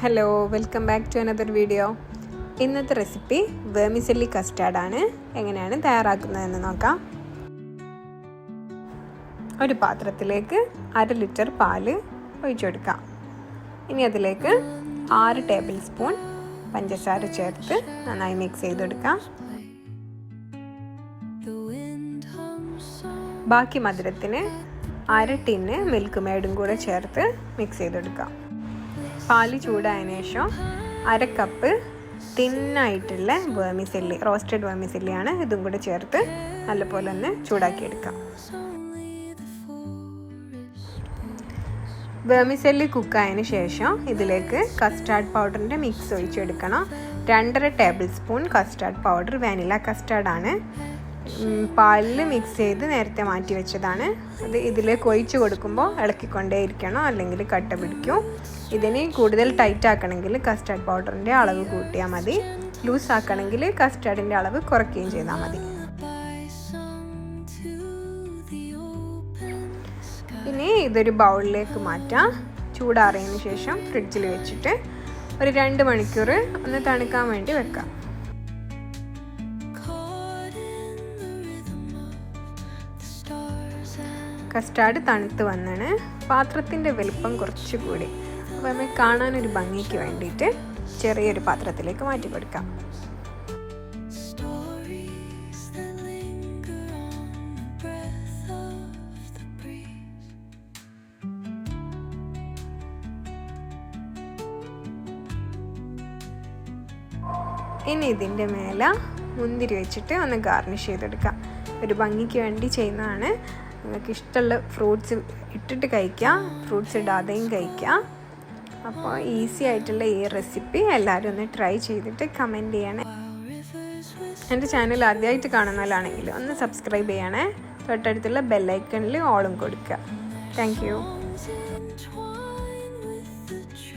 Hello, welcome back to another video. ഇന്നത്തെ recipe vermicelli കസ്റ്റാർഡാണ്. എങ്ങനെയാണ് തയ്യാറാക്കുന്നതെന്ന് നോക്കാം. ഒരു പാത്രത്തിലേക്ക് 1/2 ലിറ്റർ പാല് ഒഴിച്ചെടുക്കാം. ഇനി അതിലേക്ക് 6 ടേബിൾ സ്പൂൺ പഞ്ചസാര ചേർത്ത് നന്നായി മിക്സ് ചെയ്തെടുക്കാം. ബാക്കി മധുരത്തിന് 1/2 ടിന്ന് മിൽക്ക് മെയ്ഡും കൂടെ ചേർത്ത് മിക്സ് ചെയ്തെടുക്കാം. പാല് ചൂടായതിനു ശേഷം 1/2 കപ്പ് തിന്നായിട്ടുള്ള വെർമിസെല്ലി, റോസ്റ്റഡ് വെർമിസെല്ലിയാണ്, ഇതും കൂടെ ചേർത്ത് നല്ലപോലെ ഒന്ന് ചൂടാക്കിയെടുക്കാം. വെർമിസെല്ലി കുക്കായതിനു ശേഷം ഇതിലേക്ക് കസ്റ്റാർഡ് പൗഡറിൻ്റെ മിക്സ് ഒഴിച്ചെടുക്കണം. 2.5 tablespoon custard powder, vanilla കസ്റ്റാർഡാണ്. പാലിൽ മിക്സ് ചെയ്ത് നേരത്തെ മാറ്റി വെച്ചതാണ്. അത് ഇതിലേക്ക് ഒഴിച്ച് കൊടുക്കുമ്പോൾ ഇളക്കിക്കൊണ്ടേ ഇരിക്കണം, അല്ലെങ്കിൽ കട്ട പിടിക്കും. ഇതിന് കൂടുതൽ ടൈറ്റ് ആക്കണമെങ്കിൽ കസ്റ്റാർഡ് പൗഡറിൻ്റെ അളവ് കൂട്ടിയാൽ മതി. ലൂസ് ആക്കണമെങ്കിൽ കസ്റ്റാർഡിൻ്റെ അളവ് കുറയ്ക്കുകയും ചെയ്താൽ മതി. ഇനി ഇതൊരു ബൗളിലേക്ക് മാറ്റാം. ചൂടാറിയതിന് ശേഷം ഫ്രിഡ്ജിൽ വെച്ചിട്ട് ഒരു 2 മണിക്കൂർ ഒന്ന് തണുക്കാൻ വേണ്ടി വെക്കാം. കസ്റ്റാർഡ് തണുത്ത് വന്നാണ്. പാത്രത്തിൻ്റെ വലുപ്പം കുറച്ചുകൂടി, അപ്പോൾ നമുക്ക് കാണാനൊരു ഭംഗിക്ക് വേണ്ടിയിട്ട് ചെറിയൊരു പാത്രത്തിലേക്ക് മാറ്റി കൊടുക്കാം. ഇനി ഇതിൻ്റെ മേലെ മുന്തിരി വെച്ചിട്ട് ഒന്ന് ഗാർണിഷ് ചെയ്തെടുക്കാം. ഒരു ഭംഗിക്ക് വേണ്ടി ചെയ്യുന്നതാണ്. നിങ്ങൾക്ക് ഇഷ്ടമുള്ള ഫ്രൂട്ട്സ് ഇട്ടിട്ട് കഴിക്കാം, ഫ്രൂട്ട്സ് ഇടാതെയും കഴിക്കാം. അപ്പോൾ ഈസി ആയിട്ടുള്ള ഈ റെസിപ്പി എല്ലാവരും ഒന്ന് ട്രൈ ചെയ്തിട്ട് കമൻറ്റ് ചെയ്യണേ. എൻ്റെ ചാനൽ ആദ്യമായിട്ട് കാണുന്നവരാണെങ്കിൽ ഒന്ന് സബ്സ്ക്രൈബ് ചെയ്യണേ. തൊട്ടടുത്തുള്ള ബെല്ലൈക്കണിൽ ഓളും കൊടുക്കുക. Thank you.